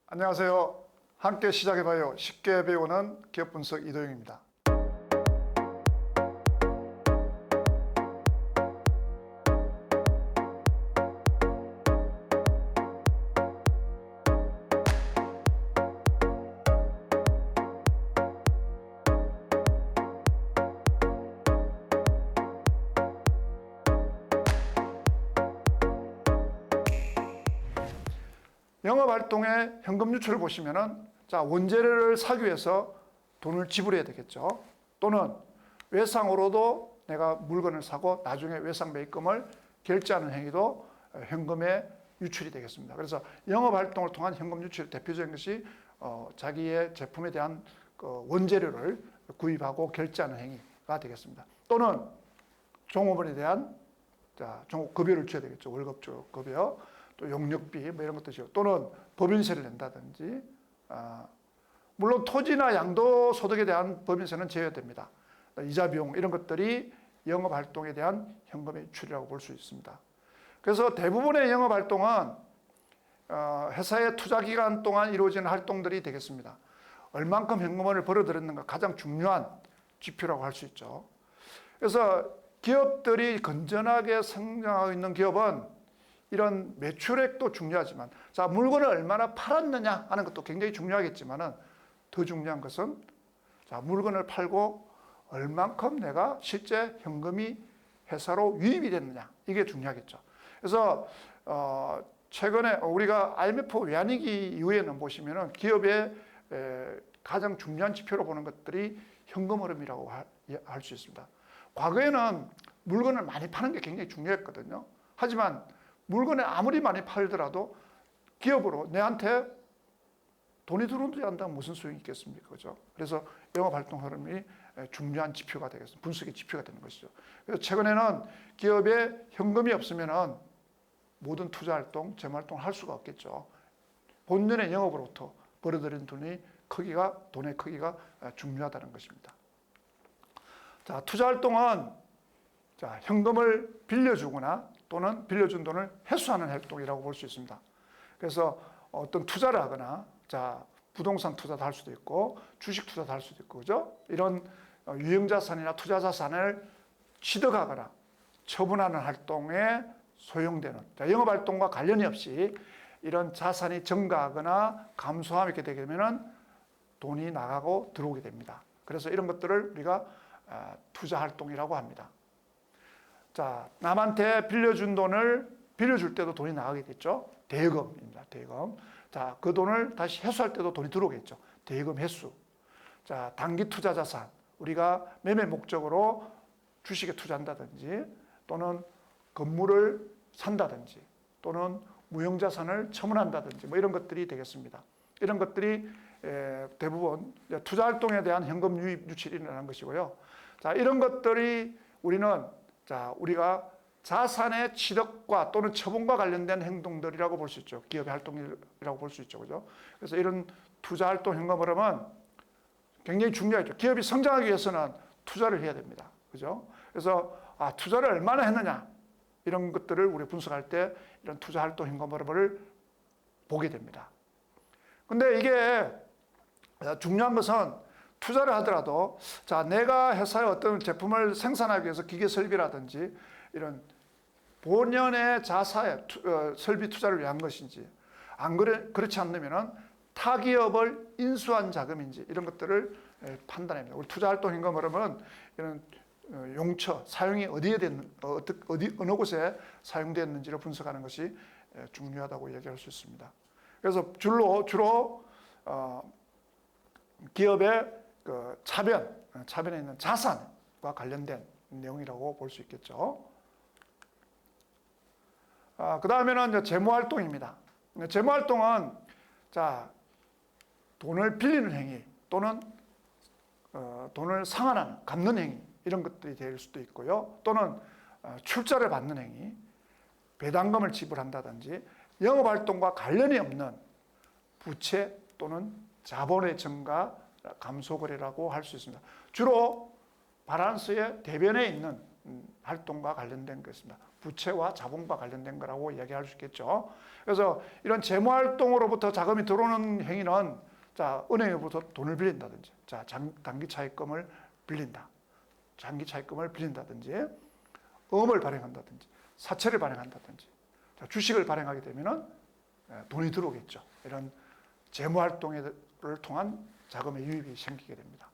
안녕하세요. 함께 시작해봐요. 쉽게 배우는 기업 분석 이도영입니다. 영업활동의 현금 유출을 보시면은, 자, 원재료를 사기 위해서 돈을 지불해야 되겠죠. 또는 외상으로도 내가 물건을 사고 나중에 외상 매입금을 결제하는 행위도 현금의 유출이 되겠습니다. 그래서 영업활동을 통한 현금 유출의 대표적인 것이 자기의 제품에 대한 원재료를 구입하고 결제하는 행위가 되겠습니다. 또는 종업원에 대한 급여를 줘야 되겠죠. 월급 급여. 또 용역비 뭐 이런 것도 있죠. 또는 법인세를 낸다든지, 물론 토지나 양도소득에 대한 법인세는 제외됩니다. 이자 비용 이런 것들이 영업활동에 대한 현금의 유출이라고 볼 수 있습니다. 그래서 대부분의 영업활동은 회사의 투자기간 동안 이루어지는 활동들이 되겠습니다. 얼만큼 현금을 벌어들였는가 가장 중요한 지표라고 할 수 있죠. 그래서 기업들이 건전하게 성장하고 있는 기업은 이런 매출액도 중요하지만, 자, 물건을 얼마나 팔았느냐 하는 것도 굉장히 중요하겠지만은 더 중요한 것은, 자, 물건을 팔고 얼만큼 내가 실제 현금이 회사로 유입이 됐느냐, 이게 중요하겠죠. 그래서 최근에 우리가 IMF 외환위기 이후에는 보시면은 기업의 가장 중요한 지표로 보는 것들이 현금 흐름이라고 할 수 있습니다. 과거에는 물건을 많이 파는 게 굉장히 중요했거든요. 하지만 물건을 아무리 많이 팔더라도 기업으로 내한테 돈이 들어오지 않다면 무슨 소용이 있겠습니까? 그죠? 그래서 영업활동 흐름이 중요한 지표가 되겠습니다. 분석의 지표가 되는 것이죠. 그래서 최근에는 기업에 현금이 없으면은 모든 투자활동, 재무활동을 할 수가 없겠죠. 본연의 영업으로부터 벌어들인 돈의 크기가 중요하다는 것입니다. 자, 투자활동은 현금을 빌려주거나 또는 빌려준 돈을 회수하는 활동이라고 볼 수 있습니다. 그래서 어떤 투자를 하거나, 자, 부동산 투자도 할 수도 있고 주식 투자도 할 수도 있고, 그죠? 이런 유형자산이나 투자자산을 취득하거나 처분하는 활동에 소용되는, 자, 영업활동과 관련이 없이 이런 자산이 증가하거나 감소하게 되게 되면은 돈이 나가고 들어오게 됩니다. 그래서 이런 것들을 우리가 투자활동이라고 합니다. 자, 남한테 빌려준 돈을 빌려줄 때도 돈이 나가겠죠. 대금입니다. 대금. 자, 그 돈을 다시 회수할 때도 돈이 들어오겠죠. 대금 회수. 자, 단기 투자 자산. 우리가 매매 목적으로 주식에 투자한다든지 또는 건물을 산다든지 또는 무형자산을 처분한다든지 뭐 이런 것들이 되겠습니다. 이런 것들이 대부분 투자활동에 대한 현금 유입 유출이 일어나는 것이고요. 자, 이런 것들이 우리가 자산의 취득과 또는 처분과 관련된 행동들이라고 볼 수 있죠. 기업의 활동이라고 볼 수 있죠. 그죠? 그래서 이런 투자활동 현금 흐름은 굉장히 중요하죠. 기업이 성장하기 위해서는 투자를 해야 됩니다. 그죠? 그래서, 투자를 얼마나 했느냐, 이런 것들을 우리 분석할 때 이런 투자활동 현금 흐름을 보게 됩니다. 근데 이게 중요한 것은 투자를 하더라도, 자, 내가 회사에 어떤 제품을 생산하기 위해서 기계 설비라든지 이런 본연의 자사의 설비 투자를 위한 것인지, 그렇지 않으면은 타 기업을 인수한 자금인지 이런 것들을 판단합니다. 우리 투자활동 현금 흐름은 이런 용처, 사용이 어느 곳에 사용되었는지를 분석하는 것이 중요하다고 얘기할 수 있습니다. 그래서 주로 기업의 차변에 있는 자산과 관련된 내용이라고 볼 수 있겠죠. 그 다음에는 이제 재무활동입니다. 재무활동은, 자, 돈을 빌리는 행위 또는 돈을 상환하는, 갚는 행위, 이런 것들이 될 수도 있고요. 또는 출자를 받는 행위, 배당금을 지불한다든지 영업활동과 관련이 없는 부채 또는 자본의 증가, 감소 거래라고 할 수 있습니다. 주로 바란스의 대변에 있는 활동과 관련된 것입니다. 부채와 자본과 관련된 거라고 이야기할 수 있겠죠. 그래서 이런 재무활동으로부터 자금이 들어오는 행위는 자, 은행으로부터 돈을 빌린다든지, 자, 단기 차입금을 빌린다. 장기 차입금을 빌린다든지, 어음을 발행한다든지, 사채를 발행한다든지, 자, 주식을 발행하게 되면은 돈이 들어오겠죠. 이런 재무활동을 통한 자금의 유입이 생기게 됩니다.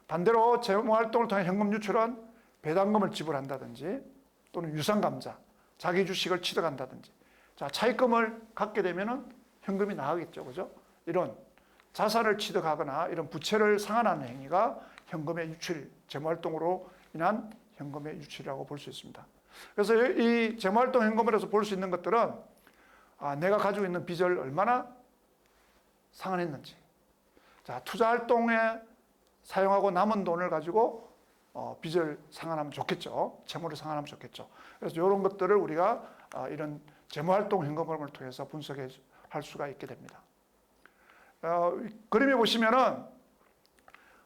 반대로 재무활동을 통해 현금 유출은 배당금을 지불한다든지 또는 유상감자, 자기 주식을 취득한다든지, 자, 차입금을 갖게 되면은 현금이 나가겠죠. 그죠? 이런 자산을 취득하거나 이런 부채를 상환하는 행위가 현금의 유출, 재무활동으로 인한 현금의 유출이라고 볼 수 있습니다. 그래서 이 재무활동 현금으로서 볼 수 있는 것들은 내가 가지고 있는 빚을 얼마나 상환했는지, 자, 투자활동에 사용하고 남은 돈을 가지고 빚을 상환하면 좋겠죠. 채무를 상환하면 좋겠죠. 그래서 이런 것들을 우리가 이런 재무활동 현금흐름을 통해서 분석할 수가 있게 됩니다. 그림에 보시면은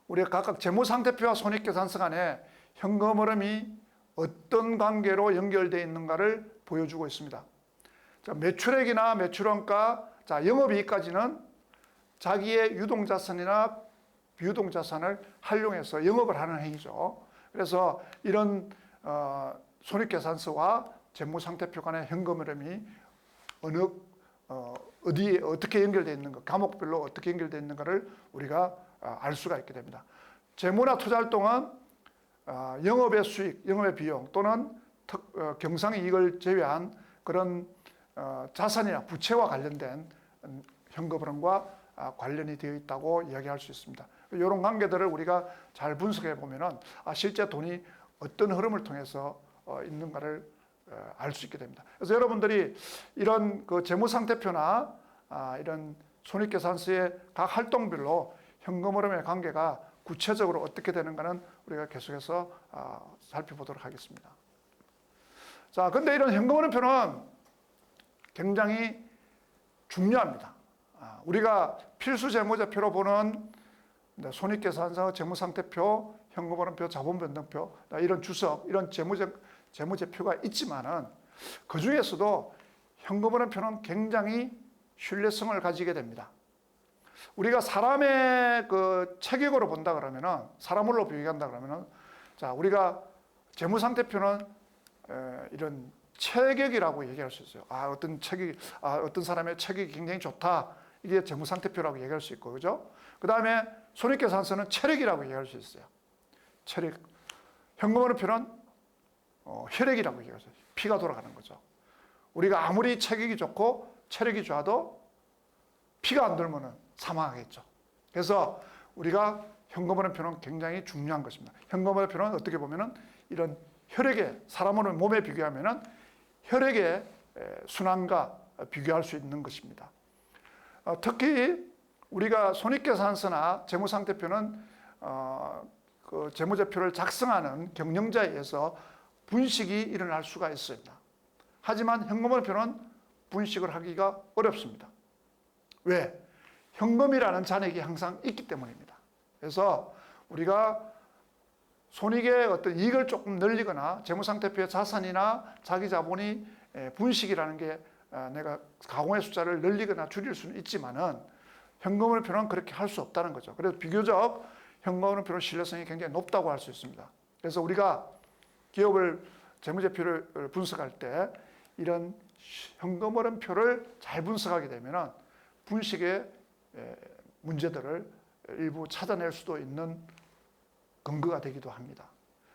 우리가 각각 재무상태표와 손익계산서 간에 현금 흐름이 어떤 관계로 연결되어 있는가를 보여주고 있습니다. 자, 매출액이나 매출원가, 자, 영업이익까지는 자기의 유동자산이나 비유동자산을 활용해서 영업을 하는 행위죠. 그래서 이런 손익계산서와 재무상태표 간의 현금 흐름이 어디에 어떻게 연결되어 있는가, 과목별로 어떻게 연결되어 있는가를 우리가 알 수가 있게 됩니다. 재무나 투자활동은 영업의 수익, 영업의 비용 또는 경상이익을 제외한 그런 자산이나 부채와 관련된 현금 흐름과 관련이 되어 있다고 이야기할 수 있습니다. 이런 관계들을 우리가 잘 분석해 보면은 실제 돈이 어떤 흐름을 통해서 있는가를 알 수 있게 됩니다. 그래서 여러분들이 이런 그 재무상태표나 이런 손익계산서의 각 활동별로 현금 흐름의 관계가 구체적으로 어떻게 되는가는 우리가 계속해서 살펴보도록 하겠습니다. 자, 근데 이런 현금 흐름표는 굉장히 중요합니다. 우리가 필수 재무제표로 보는 손익계산서, 재무상태표, 현금흐름표, 자본변동표, 이런 주석, 이런 재무제표가 있지만은 그 중에서도 현금흐름표는 굉장히 신뢰성을 가지게 됩니다. 우리가 사람의 그 체격으로 본다 그러면은, 사람으로 비교한다 그러면은, 자, 우리가 재무상태표는 이런 체격이라고 얘기할 수 있어요. 어떤 사람의 체격이 굉장히 좋다. 이게 재무상태표라고 얘기할 수 있고, 그죠? 그 다음에 손익계산서는 체력이라고 얘기할 수 있어요. 체력. 현금흐름표는 혈액이라고 얘기할 수 있어요. 피가 돌아가는 거죠. 우리가 아무리 체격이 좋고 체력이 좋아도 피가 안 돌면은 사망하겠죠. 그래서 우리가 현금흐름표는 굉장히 중요한 것입니다. 현금흐름표는 어떻게 보면은 이런 혈액의, 사람의 몸에 비교하면은 혈액의 순환과 비교할 수 있는 것입니다. 특히 우리가 손익계산서나 재무상태표는 그 재무제표를 작성하는 경영자에 의해서 분식이 일어날 수가 있습니다. 하지만 현금흐름표는 분식을 하기가 어렵습니다. 왜? 현금이라는 잔액이 항상 있기 때문입니다. 그래서 우리가 손익의 어떤 이익을 조금 늘리거나 재무상태표의 자산이나 자기 자본이 분식이라는 게 내가 가공의 숫자를 늘리거나 줄일 수는 있지만은 현금흐름표는 그렇게 할 수 없다는 거죠. 그래서 비교적 현금흐름표는 신뢰성이 굉장히 높다고 할 수 있습니다. 그래서 우리가 기업을 재무제표를 분석할 때 이런 현금흐름표를 잘 분석하게 되면은 분식의 문제들을 일부 찾아낼 수도 있는 근거가 되기도 합니다.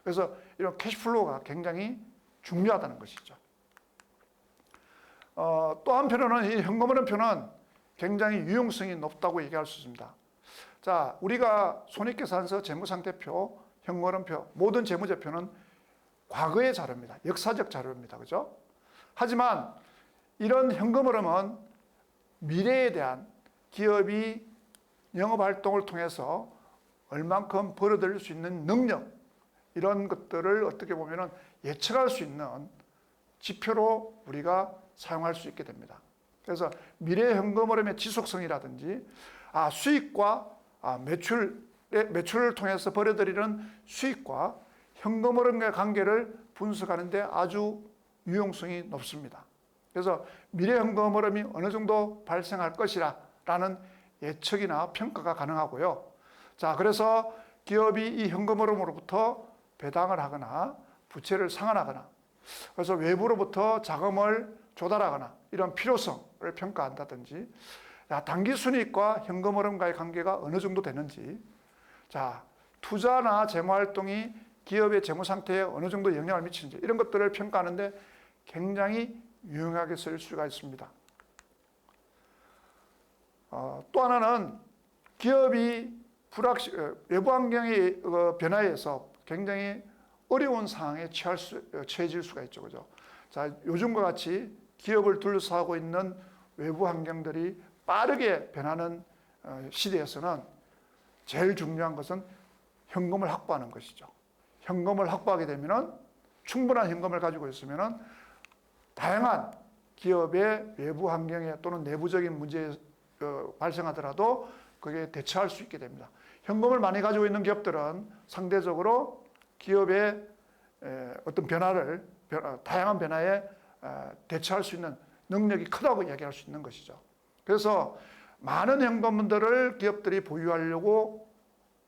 그래서 이런 캐시플로우가 굉장히 중요하다는 것이죠. 또 한편으로는 이 현금흐름표는 굉장히 유용성이 높다고 얘기할 수 있습니다. 자, 우리가 손익계산서, 재무상태표, 현금흐름표, 모든 재무제표는 과거의 자료입니다. 역사적 자료입니다. 그죠? 하지만 이런 현금흐름은 미래에 대한 기업이 영업활동을 통해서 얼만큼 벌어들일 수 있는 능력, 이런 것들을 어떻게 보면 예측할 수 있는 지표로 우리가 사용할 수 있게 됩니다. 그래서 미래 현금 흐름의 지속성이라든지 수익과 매출을 통해서 벌어들이는 수익과 현금 흐름과의 관계를 분석하는 데 아주 유용성이 높습니다. 그래서 미래 현금 흐름이 어느 정도 발생할 것이라 라는 예측이나 평가가 가능하고요. 자, 그래서 기업이 이 현금 흐름으로부터 배당을 하거나 부채를 상환하거나 그래서 외부로부터 자금을 조달하거나 이런 필요성을 평가한다든지, 자, 단기 순이익과 현금 흐름과의 관계가 어느 정도 되는지, 자, 투자나 재무활동이 기업의 재무 상태에 어느 정도 영향을 미치는지 이런 것들을 평가하는데 굉장히 유용하게 쓸 수가 있습니다. 또 하나는 기업이 외부 환경의 변화에서 굉장히 어려운 상황에 처해질 수가 있죠. 그죠? 자, 요즘과 같이 기업을 둘러싸고 있는 외부 환경들이 빠르게 변하는 시대에서는 제일 중요한 것은 현금을 확보하는 것이죠. 현금을 확보하게 되면은 충분한 현금을 가지고 있으면은 다양한 기업의 외부 환경에 또는 내부적인 문제에 발생하더라도 그게 대처할 수 있게 됩니다. 현금을 많이 가지고 있는 기업들은 상대적으로 기업의 어떤 다양한 변화에 대처할 수 있는 능력이 크다고 이야기할 수 있는 것이죠. 그래서 많은 현금들을 기업들이 보유하려고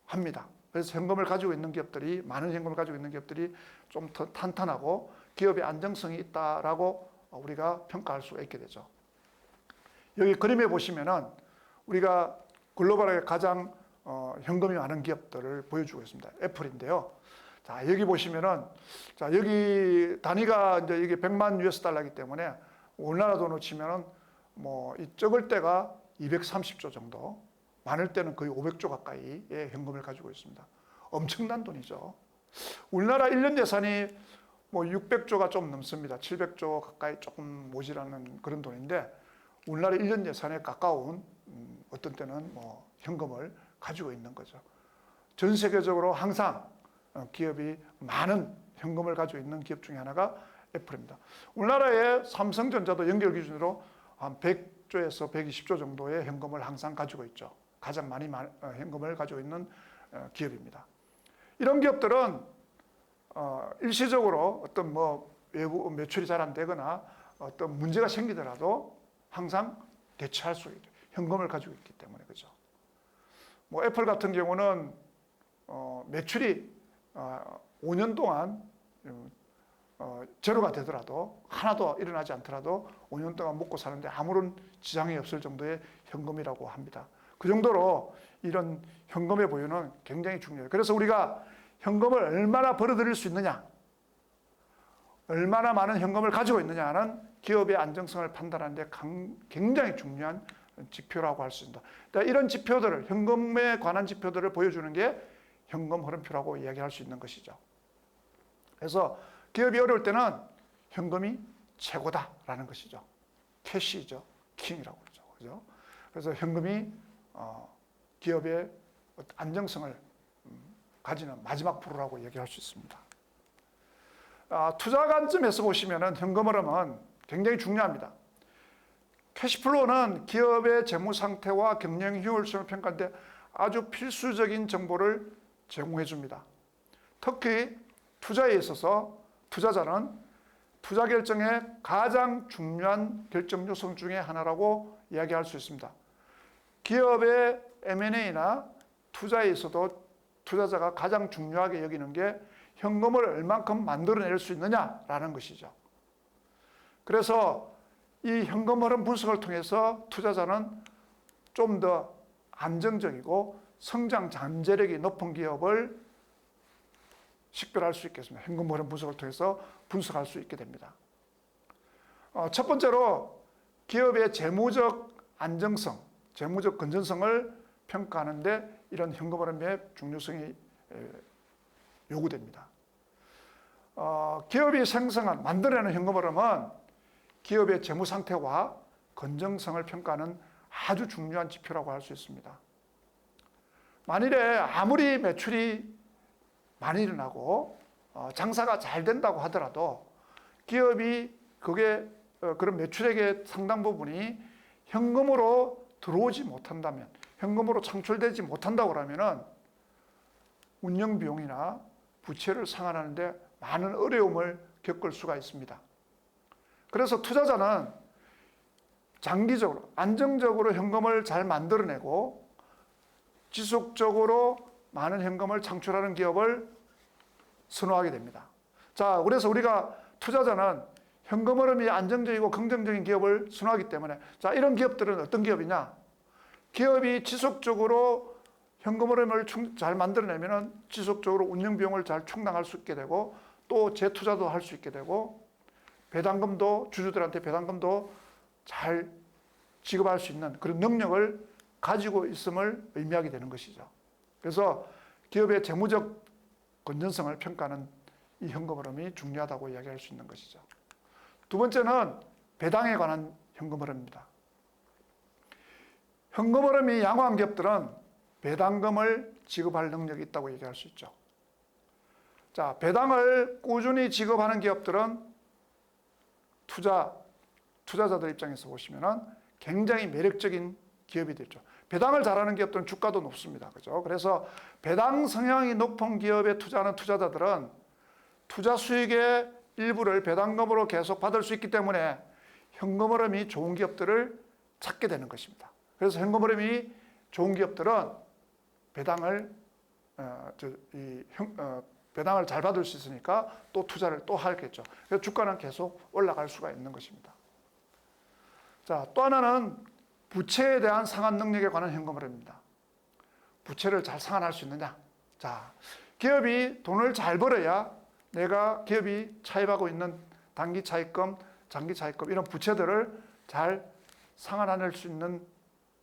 합니다. 그래서 많은 현금을 가지고 있는 기업들이 좀 더 탄탄하고 기업의 안정성이 있다라고 우리가 평가할 수가 있게 되죠. 여기 그림에 보시면은 우리가 글로벌하게 가장 현금이 많은 기업들을 보여주고 있습니다. 애플인데요. 자, 여기 보시면은, 자, 여기 단위가 이제 이게 100만 US 달러이기 때문에 우리나라 돈으로 치면은 이 적을 때가 230조 정도, 많을 때는 거의 500조 가까이의 현금을 가지고 있습니다. 엄청난 돈이죠. 우리나라 1년 예산이 600조가 좀 넘습니다. 700조 가까이 조금 모자라는 그런 돈인데 우리나라 1년 예산에 가까운 어떤 때는 현금을 가지고 있는 거죠. 전 세계적으로 항상 기업이 많은 현금을 가지고 있는 기업 중에 하나가 애플입니다. 우리나라의 삼성전자도 연결 기준으로 한 100조에서 120조 정도의 현금을 항상 가지고 있죠. 가장 많이 현금을 가지고 있는 기업입니다. 이런 기업들은 일시적으로 어떤 외부 매출이 잘 안 되거나 어떤 문제가 생기더라도 항상 대처할 수 있죠. 현금을 가지고 있기 때문에. 그죠? 애플 같은 경우는 매출이 5년 동안 제로가 되더라도 하나도 일어나지 않더라도 5년 동안 먹고 사는데 아무런 지장이 없을 정도의 현금이라고 합니다. 그 정도로 이런 현금의 보유는 굉장히 중요해요. 그래서 우리가 현금을 얼마나 벌어들일 수 있느냐, 얼마나 많은 현금을 가지고 있느냐는 기업의 안정성을 판단하는 데 굉장히 중요한 지표라고 할 수 있습니다. 이런 지표들을, 현금에 관한 지표들을 보여주는 게 현금 흐름표라고 이야기할 수 있는 것이죠. 그래서 기업이 어려울 때는 현금이 최고다라는 것이죠. 캐시죠. 킹이라고 그러죠. 그죠? 그래서 현금이 기업의 안정성을 가지는 마지막 불호라고 얘기할 수 있습니다. 투자 관점에서 보시면 현금 흐름은 굉장히 중요합니다. 캐시플로우는 기업의 재무 상태와 경영 효율성을 평가할 때 아주 필수적인 정보를 제공해 줍니다. 특히 투자에 있어서 투자자는 투자 결정의 가장 중요한 결정 요소 중에 하나라고 이야기할 수 있습니다. 기업의 M&A나 투자에 있어도 투자자가 가장 중요하게 여기는 게 현금을 얼만큼 만들어낼 수 있느냐라는 것이죠. 그래서 이 현금 흐름 분석을 통해서 투자자는 좀 더 안정적이고 성장 잠재력이 높은 기업을 식별할 수 있겠습니다. 현금 흐름 분석을 통해서 분석할 수 있게 됩니다. 첫 번째로 기업의 재무적 안정성, 재무적 건전성을 평가하는데 이런 현금 흐름의 중요성이 요구됩니다. 기업이 만들어내는 현금 흐름은 기업의 재무 상태와 건전성을 평가하는 아주 중요한 지표라고 할 수 있습니다. 만일에 아무리 매출이 많이 일어나고 장사가 잘 된다고 하더라도 기업이 그런 매출액의 상당 부분이 현금으로 들어오지 못한다면, 현금으로 창출되지 못한다고 하면은 운영 비용이나 부채를 상환하는데 많은 어려움을 겪을 수가 있습니다. 그래서 투자자는 장기적으로 안정적으로 현금을 잘 만들어내고 지속적으로 많은 현금을 창출하는 기업을 선호하게 됩니다. 자, 그래서 우리가 투자자는 현금 흐름이 안정적이고 긍정적인 기업을 선호하기 때문에, 자, 이런 기업들은 어떤 기업이냐? 기업이 지속적으로 현금 흐름을 잘 만들어내면 지속적으로 운영 비용을 잘 충당할 수 있게 되고, 또 재투자도 할 수 있게 되고, 배당금도, 주주들한테 배당금도 잘 지급할 수 있는 그런 능력을 가지고 있음을 의미하게 되는 것이죠. 그래서 기업의 재무적 건전성을 평가하는 이 현금 흐름이 중요하다고 이야기할 수 있는 것이죠. 두 번째는 배당에 관한 현금 흐름입니다. 현금 흐름이 양호한 기업들은 배당금을 지급할 능력이 있다고 얘기할 수 있죠. 자, 배당을 꾸준히 지급하는 기업들은 투자자들 입장에서 보시면은 굉장히 매력적인 기업이 되죠. 배당을 잘하는 기업들은 주가도 높습니다. 그죠? 그래서 배당 성향이 높은 기업에 투자하는 투자자들은 투자 수익의 일부를 배당금으로 계속 받을 수 있기 때문에 현금 흐름이 좋은 기업들을 찾게 되는 것입니다. 그래서 현금 흐름이 좋은 기업들은 배당을 잘 받을 수 있으니까 또 투자를 또 하겠죠. 그래서 주가는 계속 올라갈 수가 있는 것입니다. 자, 또 하나는 부채에 대한 상환 능력에 관한 현금 흐름입니다. 부채를 잘 상환할 수 있느냐? 자, 기업이 돈을 잘 벌어야 기업이 차입하고 있는 단기 차입금, 장기 차입금 이런 부채들을 잘 상환할 수 있는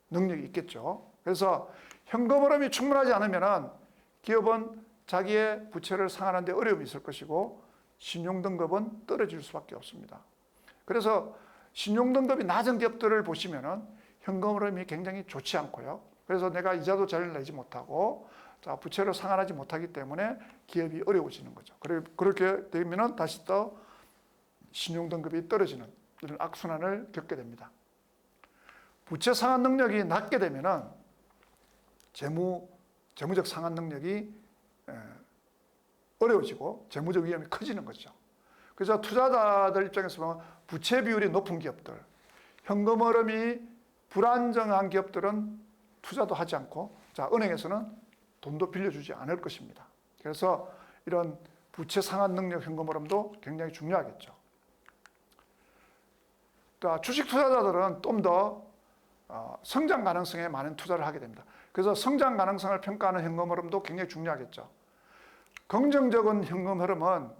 능력이 있겠죠. 그래서 현금 흐름이 충분하지 않으면 기업은 자기의 부채를 상환하는 데 어려움이 있을 것이고 신용등급은 떨어질 수밖에 없습니다. 그래서 신용등급이 낮은 기업들을 보시면 현금 흐름이 굉장히 좋지 않고요. 그래서 내가 이자도 잘 내지 못하고 부채를 상환하지 못하기 때문에 기업이 어려워지는 거죠. 그렇게 되면 다시 또 신용등급이 떨어지는 이런 악순환을 겪게 됩니다. 부채 상환 능력이 낮게 되면 재무적 상환 능력이 어려워지고 재무적 위험이 커지는 거죠. 그래서 투자자들 입장에서 보면 부채 비율이 높은 기업들, 현금 흐름이 불안정한 기업들은 투자도 하지 않고 은행에서는 돈도 빌려주지 않을 것입니다. 그래서 이런 부채 상환 능력 현금 흐름도 굉장히 중요하겠죠. 주식 투자자들은 좀 더 성장 가능성에 많은 투자를 하게 됩니다. 그래서 성장 가능성을 평가하는 현금 흐름도 굉장히 중요하겠죠. 긍정적인 현금 흐름은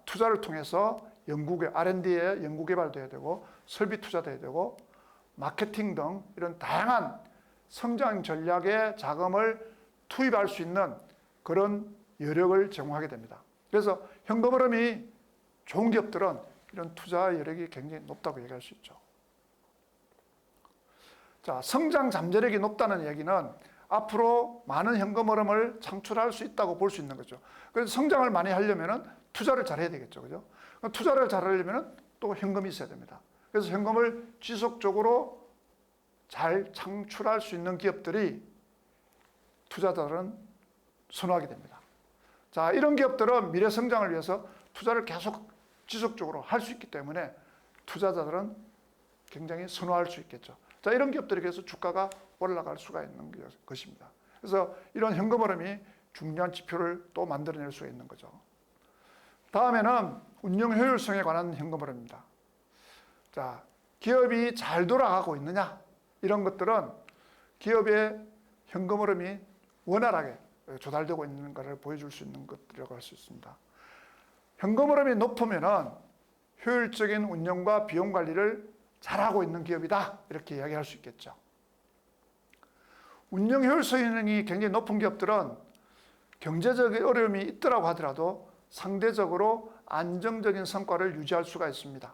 투자를 통해서 R&D에 연구개발도 해야 되고 설비 투자도 해야 되고 마케팅 등 이런 다양한 성장 전략에 자금을 투입할 수 있는 그런 여력을 제공하게 됩니다. 그래서 현금 흐름이 좋은 기업들은 이런 투자 여력이 굉장히 높다고 얘기할 수 있죠. 성장 잠재력이 높다는 얘기는 앞으로 많은 현금 흐름을 창출할 수 있다고 볼 수 있는 거죠. 그래서 성장을 많이 하려면 투자를 잘 해야 되겠죠. 그죠? 투자를 잘 하려면 또 현금이 있어야 됩니다. 그래서 현금을 지속적으로 잘 창출할 수 있는 기업들이 투자자들은 선호하게 됩니다. 이런 기업들은 미래 성장을 위해서 투자를 계속 지속적으로 할 수 있기 때문에 투자자들은 굉장히 선호할 수 있겠죠. 이런 기업들에 의해서 주가가 올라갈 수가 있는 것입니다. 그래서 이런 현금 흐름이 중요한 지표를 또 만들어낼 수가 있는 거죠. 다음에는 운영 효율성에 관한 현금 흐름입니다. 기업이 잘 돌아가고 있느냐? 이런 것들은 기업의 현금 흐름이 원활하게 조달되고 있는 것을 보여줄 수 있는 것이라고 할 수 있습니다. 현금 흐름이 높으면 효율적인 운영과 비용 관리를 잘하고 있는 기업이다. 이렇게 이야기할 수 있겠죠. 운영 효율성이 굉장히 높은 기업들은 경제적 어려움이 있더라고 하더라도 상대적으로 안정적인 성과를 유지할 수가 있습니다.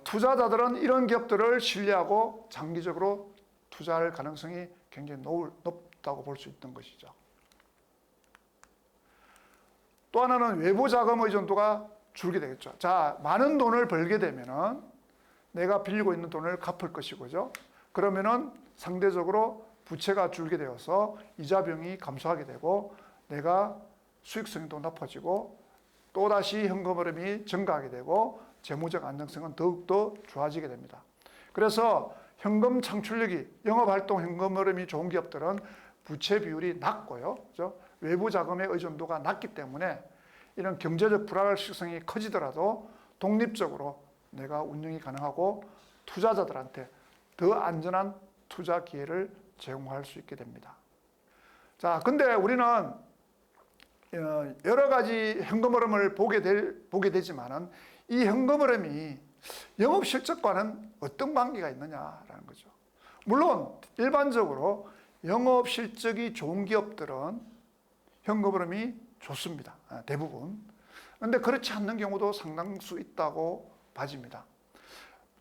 투자자들은 이런 기업들을 신뢰하고 장기적으로 투자할 가능성이 굉장히 높다고 볼 수 있는 것이죠. 또 하나는 외부 자금 의존도가 줄게 되겠죠. 많은 돈을 벌게 되면은 내가 빌리고 있는 돈을 갚을 것이고죠. 그러면은 상대적으로 부채가 줄게 되어서 이자 비용이 감소하게 되고 내가 수익성이 또 높아지고 또다시 현금 흐름이 증가하게 되고 재무적 안정성은 더욱더 좋아지게 됩니다. 그래서 현금 창출력이, 영업활동 현금 흐름이 좋은 기업들은 부채 비율이 낮고요. 그렇죠? 외부 자금의 의존도가 낮기 때문에 이런 경제적 불확실성이 커지더라도 독립적으로 내가 운영이 가능하고 투자자들한테 더 안전한 투자 기회를 제공할 수 있게 됩니다. 자, 근데 우리는 여러 가지 현금 흐름을 보게 되지만은 이 현금 흐름이 영업 실적과는 어떤 관계가 있느냐라는 거죠. 물론 일반적으로 영업 실적이 좋은 기업들은 현금 흐름이 좋습니다. 대부분. 그런데 그렇지 않는 경우도 상당수 있다고 봐집니다.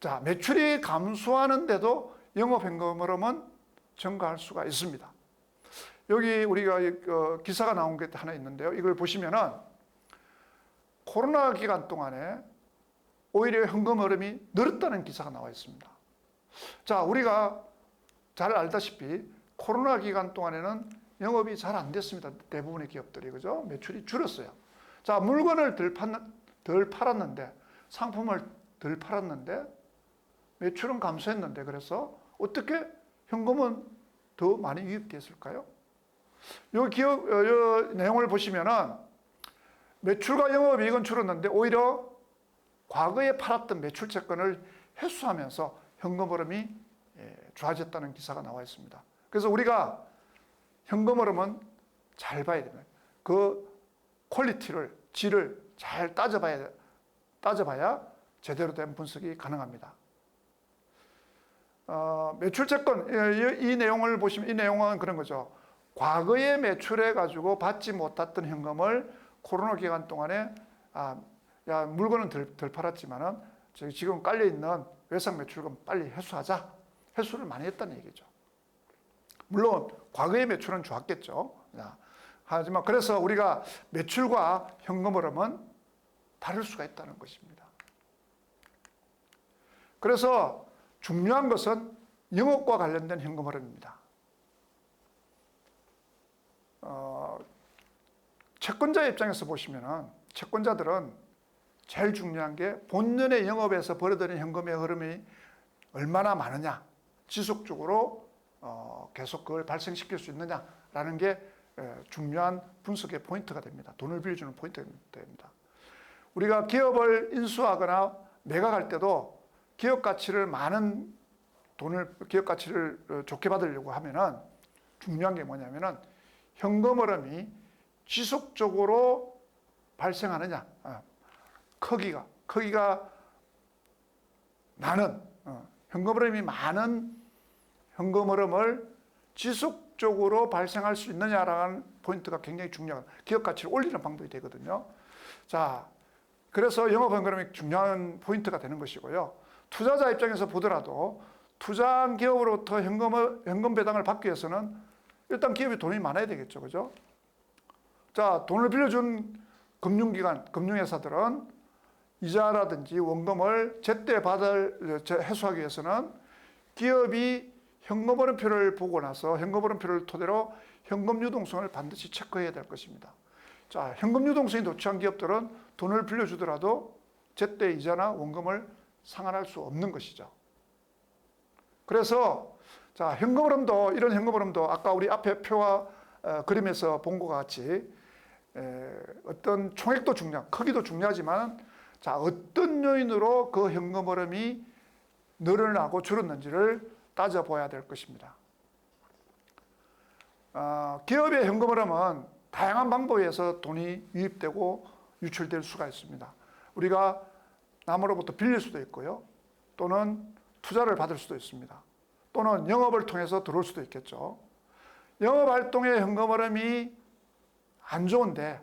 자, 매출이 감소하는데도 영업 현금 흐름은 증가할 수가 있습니다. 여기 우리가 기사가 나온 게 하나 있는데요. 이걸 보시면은 코로나 기간 동안에 오히려 현금 흐름이 늘었다는 기사가 나와 있습니다. 자, 우리가 잘 알다시피 코로나 기간 동안에는 영업이 잘 안 됐습니다. 대부분의 기업들이, 그죠? 매출이 줄었어요. 자, 물건을 덜 팔았는데, 상품을 덜 팔았는데, 매출은 감소했는데, 그래서 어떻게 현금은 더 많이 유입됐을까요? 이 내용을 보시면은 매출과 영업이익은 줄었는데 오히려 과거에 팔았던 매출채권을 회수하면서 현금 흐름이 좋아졌다는 기사가 나와 있습니다. 그래서 우리가 현금 흐름은 잘 봐야 됩니다. 그 퀄리티를, 질을 잘 따져봐야 제대로 된 분석이 가능합니다. 매출채권, 이 내용을 보시면 이 내용은 그런 거죠. 과거에 매출해 가지고 받지 못했던 현금을 코로나 기간 동안에 물건은 덜 팔았지만은 지금 깔려 있는 외상 매출금 빨리 회수하자. 회수를 많이 했다는 얘기죠. 물론 과거의 매출은 좋았겠죠. 하지만 그래서 우리가 매출과 현금 흐름은 다를 수가 있다는 것입니다. 그래서 중요한 것은 영업과 관련된 현금 흐름입니다. 채권자 입장에서 보시면은 채권자들은 제일 중요한 게 본년의 영업에서 벌어들인 현금의 흐름이 얼마나 많으냐, 지속적으로 계속 그걸 발생시킬 수 있느냐라는 게 중요한 분석의 포인트가 됩니다. 돈을 빌려주는 포인트가 됩니다. 우리가 기업을 인수하거나 매각할 때도 기업 가치를 좋게 받으려고 하면은 중요한 게 뭐냐면은 현금 흐름이 지속적으로 발생하느냐, 크기가 많은, 현금 흐름이 많은 현금 흐름을 지속적으로 발생할 수 있느냐라는 포인트가 굉장히 중요한, 기업 가치를 올리는 방법이 되거든요. 자, 그래서 영업 현금이 중요한 포인트가 되는 것이고요. 투자자 입장에서 보더라도 투자한 기업으로부터 현금 배당을 받기 위해서는 일단 기업이 돈이 많아야 되겠죠. 그죠? 자, 돈을 빌려준 금융기관, 금융회사들은 이자라든지 원금을 제때 회수하기 위해서는 기업이 현금 흐름표를 보고 나서 현금 흐름표를 토대로 현금 유동성을 반드시 체크해야 될 것입니다. 자, 현금 유동성이 좋지 기업들은 돈을 빌려주더라도 제때 이자나 원금을 상환할 수 없는 것이죠. 그래서 자, 현금 흐름도, 이런 현금 흐름도 아까 우리 앞에 표와 그림에서 본 것 같이 어떤 총액도 크기도 중요하지만, 자, 어떤 요인으로 그 현금 흐름이 늘어나고 줄었는지를 따져봐야 될 것입니다. 기업의 현금 흐름은 다양한 방법에 의해서 돈이 유입되고 유출될 수가 있습니다. 우리가 남으로부터 빌릴 수도 있고요. 또는 투자를 받을 수도 있습니다. 또는 영업을 통해서 들어올 수도 있겠죠. 영업활동의 현금 흐름이 안 좋은데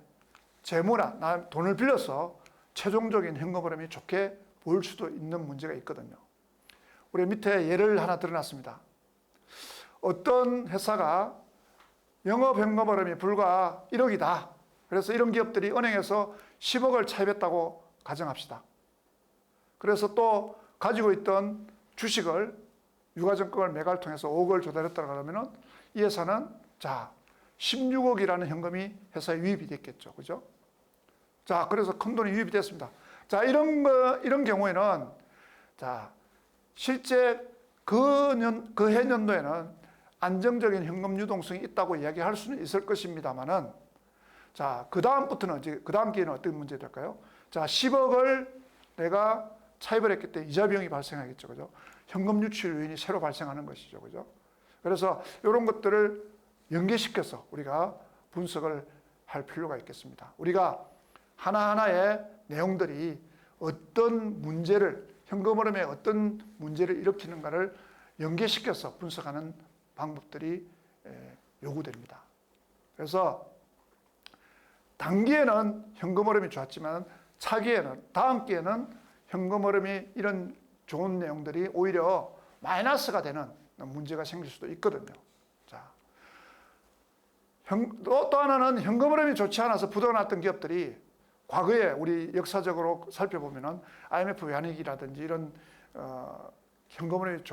재무나 돈을 빌려서 최종적인 현금 흐름이 좋게 보일 수도 있는 문제가 있거든요. 우리 밑에 예를 하나 드러났습니다. 어떤 회사가 영업 현금 흐름이 불과 1억이다. 그래서 이런 기업들이 은행에서 10억을 차입했다고 가정합시다. 그래서 또 가지고 있던 주식을 유가증권을 매각을 통해서 5억을 조달했다고 하면은 이 회사는 자 16억이라는 현금이 회사에 유입이 됐겠죠, 그죠? 자, 그래서 큰 돈이 유입이 됐습니다. 자, 이런 경우에는 자 실제 그 해년도에는 안정적인 현금 유동성이 있다고 이야기할 수는 있을 것입니다만은 자, 그 다음부터는 이제 그 다음 기회는 어떤 문제가 될까요? 자, 10억을 내가 차입을 했기 때문에 이자 비용이 발생하겠죠, 그죠? 현금 유출 요인이 새로 발생하는 것이죠, 그죠? 그래서 이런 것들을 연계시켜서 우리가 분석을 할 필요가 있겠습니다. 우리가 하나하나의 내용들이 어떤 문제를, 현금 흐름에 어떤 문제를 일으키는가를 연계시켜서 분석하는 방법들이 요구됩니다. 그래서 단기에는 현금 흐름이 좋았지만 차기에는, 다음 기에는 현금 흐름이 이런 좋은 내용들이 오히려 마이너스가 되는 문제가 생길 수도 있거든요. 자, 또 하나는 현금 흐름이 좋지 않아서 부도가 났던 기업들이 과거에 우리 역사적으로 살펴보면은 IMF 외환위기라든지 이런 현금 흐름이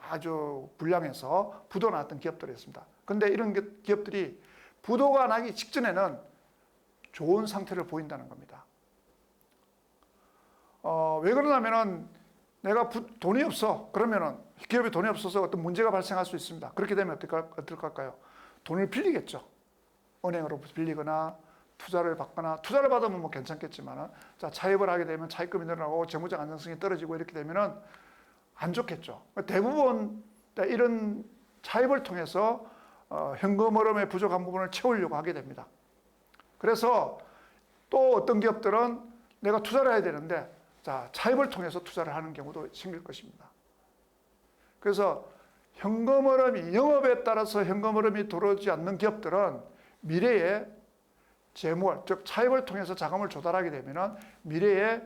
아주 불량해서 부도가 났던 기업들이 있습니다. 그런데 이런 기업들이 부도가 나기 직전에는 좋은 상태를 보인다는 겁니다. 왜 그러냐면은 내가 돈이 없어. 그러면은 기업에 돈이 없어서 어떤 문제가 발생할 수 있습니다. 그렇게 되면 어떨까요? 돈을 빌리겠죠. 은행으로 빌리거나 투자를 받거나, 투자를 받으면 뭐 괜찮겠지만, 자, 차입을 하게 되면 차입금이 늘어나고 재무적 안정성이 떨어지고 이렇게 되면은 안 좋겠죠. 대부분 이런 차입을 통해서 현금 흐름의 부족한 부분을 채우려고 하게 됩니다. 그래서 또 어떤 기업들은 내가 투자를 해야 되는데, 자, 차입을 통해서 투자를 하는 경우도 생길 것입니다. 그래서 현금 흐름이, 영업에 따라서 현금 흐름이 들어오지 않는 기업들은 미래에 재무, 즉 차입을 통해서 자금을 조달하게 되면 미래에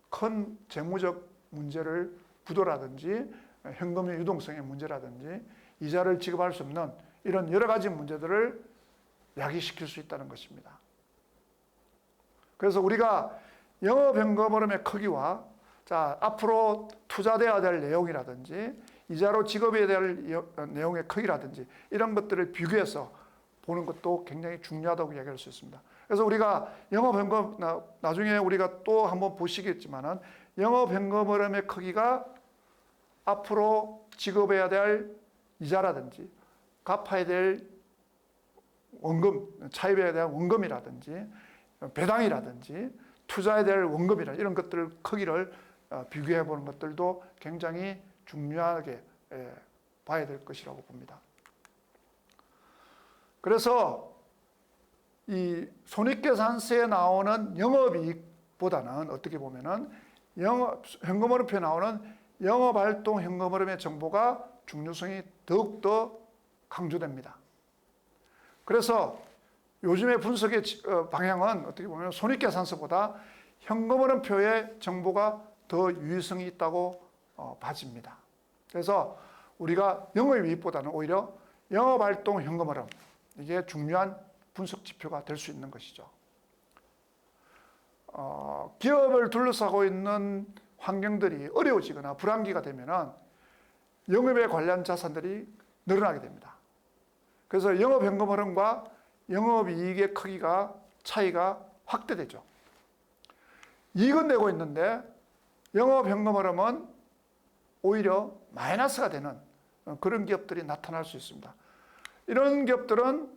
큰 재무적 문제를, 부도라든지 현금의 유동성의 문제라든지 이자를 지급할 수 없는 이런 여러 가지 문제들을 야기시킬 수 있다는 것입니다. 그래서 우리가 영업 현금 흐름의 크기와 자, 앞으로 투자돼야 될 내용이라든지 이자로 지급해야 될 내용의 크기라든지 이런 것들을 비교해서 보는 것도 굉장히 중요하다고 이야기할 수 있습니다. 그래서 우리가 영업 현금, 나중에 우리가 또 한번 보시겠지만은 영업 현금 흐름의 크기가 앞으로 지급해야 될 이자라든지 갚아야 될 원금, 차입해야 될 원금이라든지 배당이라든지 투자해야 될 원금이라든지 이런 것들 크기를 비교해 보는 것들도 굉장히 중요하게 봐야 될 것이라고 봅니다. 그래서 이 손익계산서에 나오는 영업이익보다는 어떻게 보면은 현금 흐름표에 나오는 영업활동 현금 흐름의 정보가 중요성이 더욱더 강조됩니다. 그래서 요즘의 분석의 방향은 어떻게 보면 손익계산서보다 현금 흐름표의 정보가 더 유의성이 있다고 봐집니다. 그래서 우리가 영업이익보다는 오히려 영업활동 현금 흐름, 이게 중요한 분석 지표가 될 수 있는 것이죠. 기업을 둘러싸고 있는 환경들이 어려워지거나 불황기가 되면은 영업에 관련 자산들이 늘어나게 됩니다. 그래서 영업 현금 흐름과 영업이익의 크기가 차이가 확대되죠. 이익은 내고 있는데 영업 현금 흐름은 오히려 마이너스가 되는 그런 기업들이 나타날 수 있습니다. 이런 기업들은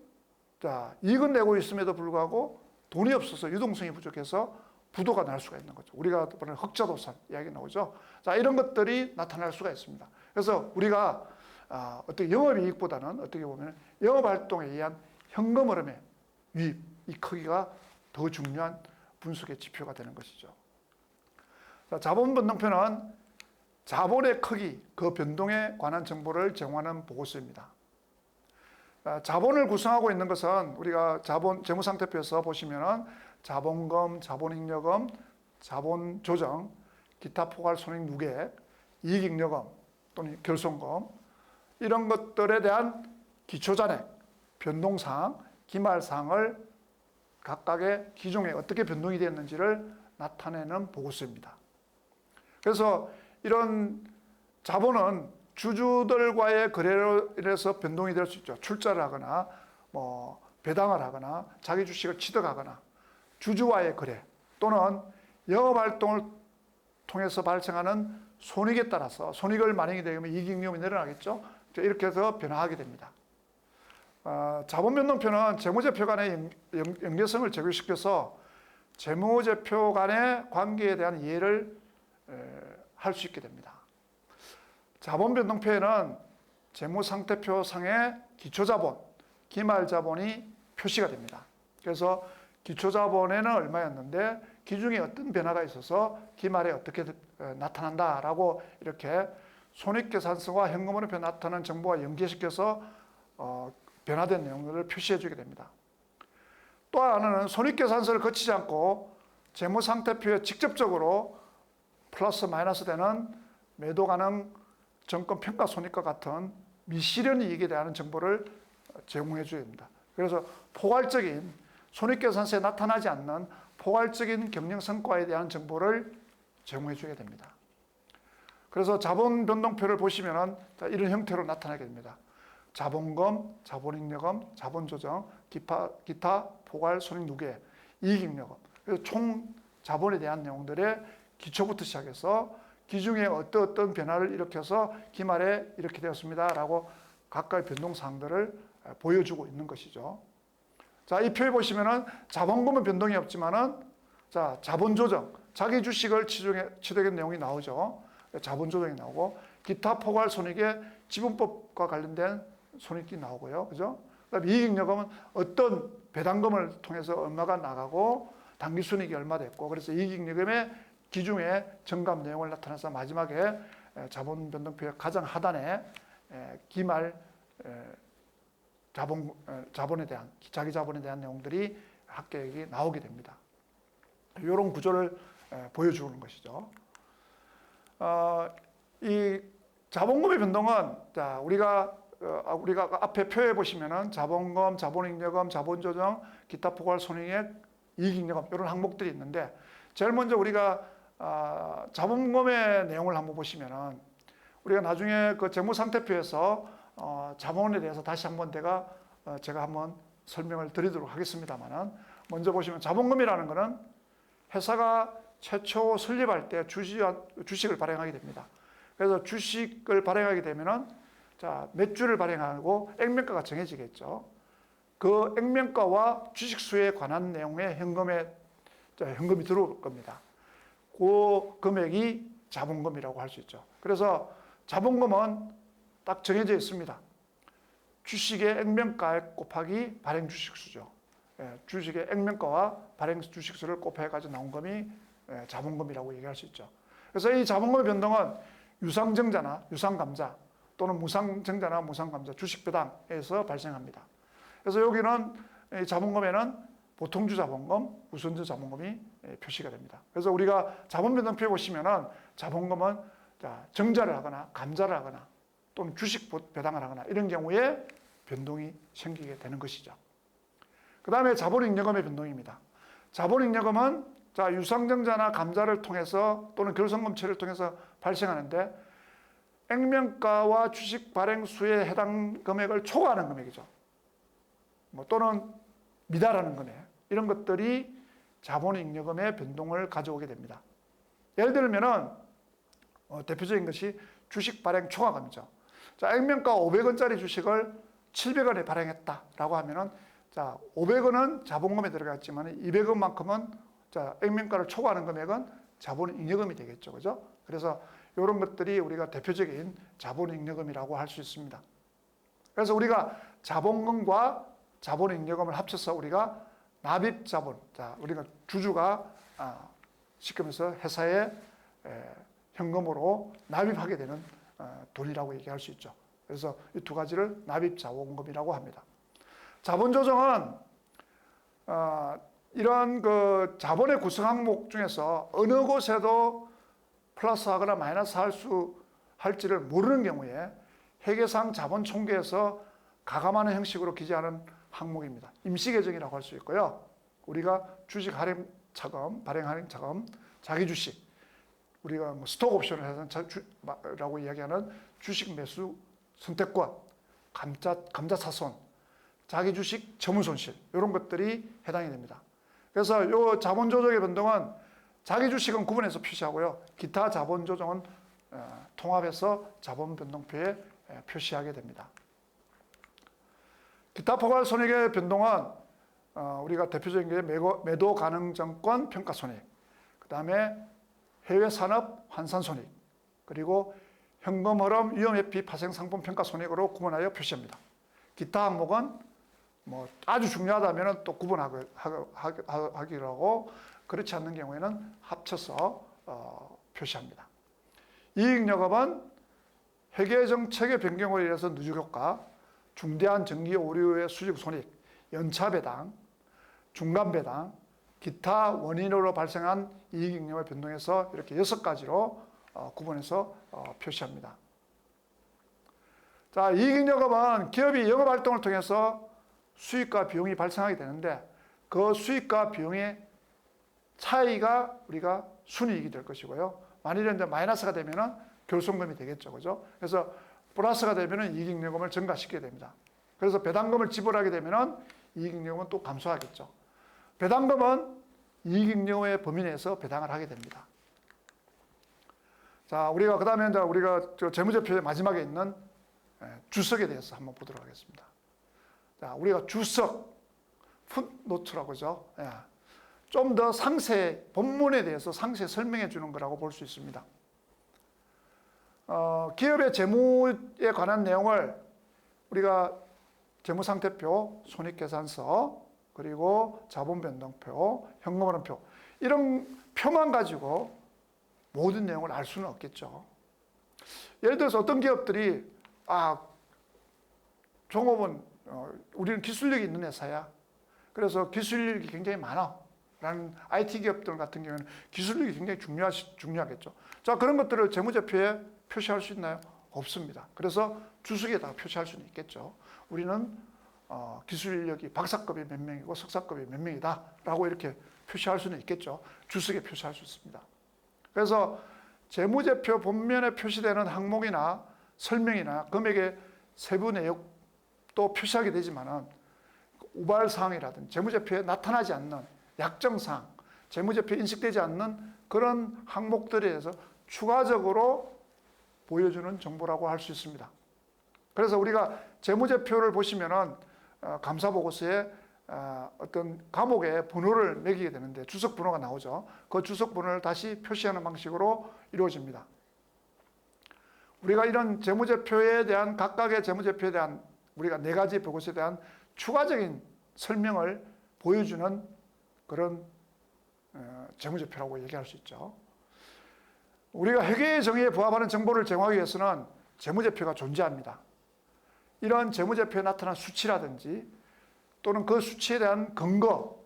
자, 이익은 내고 있음에도 불구하고 돈이 없어서 유동성이 부족해서 부도가 날 수가 있는 거죠. 우리가 보는 흑자도산 이야기 나오죠. 자, 이런 것들이 나타날 수가 있습니다. 그래서 우리가 어떻게 영업이익보다는 어떻게 보면 영업활동에 의한 현금 흐름의 유입, 이 크기가 더 중요한 분석의 지표가 되는 것이죠. 자, 자본변동표는 자본의 크기, 그 변동에 관한 정보를 제공하는 보고서입니다. 자본을 구성하고 있는 것은 우리가 자본 재무상태표에서 보시면은 자본금, 자본잉여금, 자본조정, 기타 포괄 손익누계, 이익잉여금 또는 결손금 이런 것들에 대한 기초잔액, 변동사항, 기말사항을 각각의 기종에 어떻게 변동이 되었는지를 나타내는 보고서입니다. 그래서 이런 자본은 주주들과의 거래로 인해서 변동이 될 수 있죠. 출자를 하거나 뭐 배당을 하거나 자기 주식을 취득하거나 주주와의 거래 또는 영업활동을 통해서 발생하는 손익에 따라서 손익을 만약에 되면 이익잉여금이 늘어나겠죠. 이렇게 해서 변화하게 됩니다. 자본변동표는 재무제표 간의 연계성을 제고시켜서 재무제표 간의 관계에 대한 이해를 할 수 있게 됩니다. 자본변동표에는 재무상태표상의 기초자본, 기말자본이 표시가 됩니다. 그래서 기초자본에는 얼마였는데 기중에 어떤 변화가 있어서 기말에 어떻게 나타난다라고 이렇게 손익계산서와 현금흐름표 나타나는 정보와 연계시켜서 변화된 내용들을 표시해 주게 됩니다. 또 하나는 손익계산서를 거치지 않고 재무상태표에 직접적으로 플러스 마이너스 되는 매도 가능 정권 평가 손익과 같은 미실현 이익에 대한 정보를 제공해 줘야 됩니다. 그래서 포괄적인 손익계산서에 나타나지 않는 포괄적인 경영 성과에 대한 정보를 제공해 줘야 됩니다. 그래서 자본변동표를 보시면 이런 형태로 나타나게 됩니다. 자본금, 자본잉여금, 자본조정, 기타 포괄 손익누계, 이익잉여금. 그래서 총 자본에 대한 내용들의 기초부터 시작해서 기중에 어떤 변화를 일으켜서 기말에 이렇게 되었습니다라고 각각의 변동사항들을 보여주고 있는 것이죠. 자, 이 표에 보시면은 자본금은 변동이 없지만은 자, 자본조정, 자기 주식을 취득한 내용이 나오죠. 자본조정이 나오고 기타 포괄 손익의 지분법과 관련된 손익이 나오고요. 그죠? 그다음에 이익잉여금은 어떤 배당금을 통해서 얼마가 나가고 당기순이익이 얼마 됐고 그래서 이익잉여금의 기중에 증감 내용을 나타내서 마지막에 자본변동표의 가장 하단에 기말 자본에 대한 자기 자본에 대한 내용들이 합계액이 나오게 됩니다. 이런 구조를 보여주는 것이죠. 이 자본금의 변동은 자, 우리가 앞에 표에 보시면은 자본금, 자본잉여금, 자본조정, 기타 포괄 손익액, 이익잉여금 이런 항목들이 있는데 제일 먼저 우리가 자본금의 내용을 한번 보시면은 우리가 나중에 그 재무상태표에서 자본에 대해서 다시 한번 제가 한번 설명을 드리도록 하겠습니다만은 먼저 보시면 자본금이라는 것은 회사가 최초 설립할 때 주식을 발행하게 됩니다. 그래서 주식을 발행하게 되면은 자, 매출을 발행하고 액면가가 정해지겠죠. 그 액면가와 주식수에 관한 내용의 현금이 들어올 겁니다. 그 금액이 자본금이라고 할 수 있죠. 그래서 자본금은 딱 정해져 있습니다. 주식의 액면가 곱하기 발행 주식수죠. 주식의 액면가와 발행 주식수를 곱해가지고 나온 금이 자본금이라고 얘기할 수 있죠. 그래서 이 자본금의 변동은 유상증자나 유상감자 또는 무상증자나 무상감자 주식 배당에서 발생합니다. 그래서 여기는 자본금에는 보통주 자본금, 우선주 자본금이 표시가 됩니다. 그래서 우리가 자본변동표에 보시면은 자본금은 정자를 하거나 감자를 하거나 또는 주식 배당을 하거나 이런 경우에 변동이 생기게 되는 것이죠. 그 다음에 자본잉여금의 변동입니다. 자본잉여금은 유상증자나 감자를 통해서 또는 결손금체를 통해서 발생하는데 액면가와 주식 발행수에 해당 금액을 초과하는 금액이죠. 또는 미달하는 금액 이런 것들이 자본잉여금의 변동을 가져오게 됩니다. 예를 들면은 대표적인 것이 주식 발행 초과금이죠. 자, 액면가 500원짜리 주식을 700원에 발행했다라고 하면은 자, 500원은 자본금에 들어갔지만 200원만큼은 자, 액면가를 초과하는 금액은 자본잉여금이 되겠죠. 그죠? 그래서 이런 것들이 우리가 대표적인 자본잉여금이라고 할 수 있습니다. 그래서 우리가 자본금과 자본잉여금을 합쳐서 우리가 납입자본, 자, 우리가 주주가 쉽게 말해서 회사에 현금으로 납입하게 되는 돈이라고 얘기할 수 있죠. 그래서 이 두 가지를 납입자본금이라고 합니다. 자본조정은 이러한 그 자본의 구성 항목 중에서 어느 곳에도 플러스하거나 마이너스 할지를 모르는 경우에 회계상 자본총계에서 가감하는 형식으로 기재하는 항목입니다. 임시계정이라고 할 수 있고요. 우리가 주식 할인 차금, 발행 할인 차금, 자기 주식, 우리가 뭐 스톡 옵션을 해서 라고 이야기하는 주식 매수 선택권, 감자차손, 자기 주식 처분 손실 이런 것들이 해당이 됩니다. 그래서 이 자본 조정의 변동은 자기 주식은 구분해서 표시하고요. 기타 자본 조정은 통합해서 자본 변동표에 표시하게 됩니다. 기타 포괄 손익의 변동은 우리가 대표적인 게 매도 가능 증권 평가 손익, 그 다음에 해외 산업 환산 손익, 그리고 현금 흐름 위험 회피 파생 상품 평가 손익으로 구분하여 표시합니다. 기타 항목은 뭐 아주 중요하다면 또 구분하기로 하고, 그렇지 않는 경우에는 합쳐서 표시합니다. 이익여금은 회계 정책의 변경으로 인해서 누적 효과, 중대한 정기 오류의 수직 손익, 연차 배당, 중간 배당, 기타 원인으로 발생한 이익잉여의 변동에서 이렇게 6가지로 구분해서 표시합니다. 자, 이익잉여금은 기업이 영업활동을 통해서 수익과 비용이 발생하게 되는데 그 수익과 비용의 차이가 우리가 순이익이 될 것이고요. 만일에 이제 마이너스가 되면은 결손금이 되겠죠. 그죠? 그래서 플러스가 되면은 이익잉여금을 증가시키게 됩니다. 그래서 배당금을 지불하게 되면은 이익잉여금은 또 감소하겠죠. 배당금은 이익잉여의 범위 내에서 배당을 하게 됩니다. 자, 우리가 그다음에 이제 우리가 재무제표의 마지막에 있는 주석에 대해서 한번 보도록 하겠습니다. 자, 우리가 주석, 풋노트라고 하죠. 좀 더 상세, 본문에 대해서 상세 설명해 주는 거라고 볼 수 있습니다. 기업의 재무에 관한 내용을 우리가 재무상태표, 손익계산서, 그리고 자본변동표, 현금흐름표 이런 표만 가지고 모든 내용을 알 수는 없겠죠. 예를 들어서 어떤 기업들이 종업은 우리는 기술력이 있는 회사야. 그래서 기술력이 굉장히 많아. 라는 IT 기업들 같은 경우에는 기술력이 굉장히 중요하겠죠. 자, 그런 것들을 재무제표에 표시할 수 있나요? 없습니다. 그래서 주석에다가 표시할 수는 있겠죠. 우리는 기술력이 박사급이 몇 명이고 석사급이 몇 명이다 라고 이렇게 표시할 수는 있겠죠. 주석에 표시할 수 있습니다. 그래서 재무제표 본면에 표시되는 항목이나 설명이나 금액의 세부 내역도 표시하게 되지만은 우발사항이라든지 재무제표에 나타나지 않는 약정사항, 재무제표에 인식되지 않는 그런 항목들에 대해서 추가적으로 보여주는 정보라고 할 수 있습니다. 그래서 우리가 재무제표를 보시면은 감사보고서에 어떤 과목에 번호를 매기게 되는데 주석 번호가 나오죠. 그 주석 번호를 다시 표시하는 방식으로 이루어집니다. 우리가 이런 재무제표에 대한 각각의 재무제표에 대한 우리가 4가지 보고서에 대한 추가적인 설명을 보여주는 그런 재무제표라고 얘기할 수 있죠. 우리가 회계의 정의에 부합하는 정보를 제공하기 위해서는 재무제표가 존재합니다. 이런 재무제표에 나타난 수치라든지 또는 그 수치에 대한 근거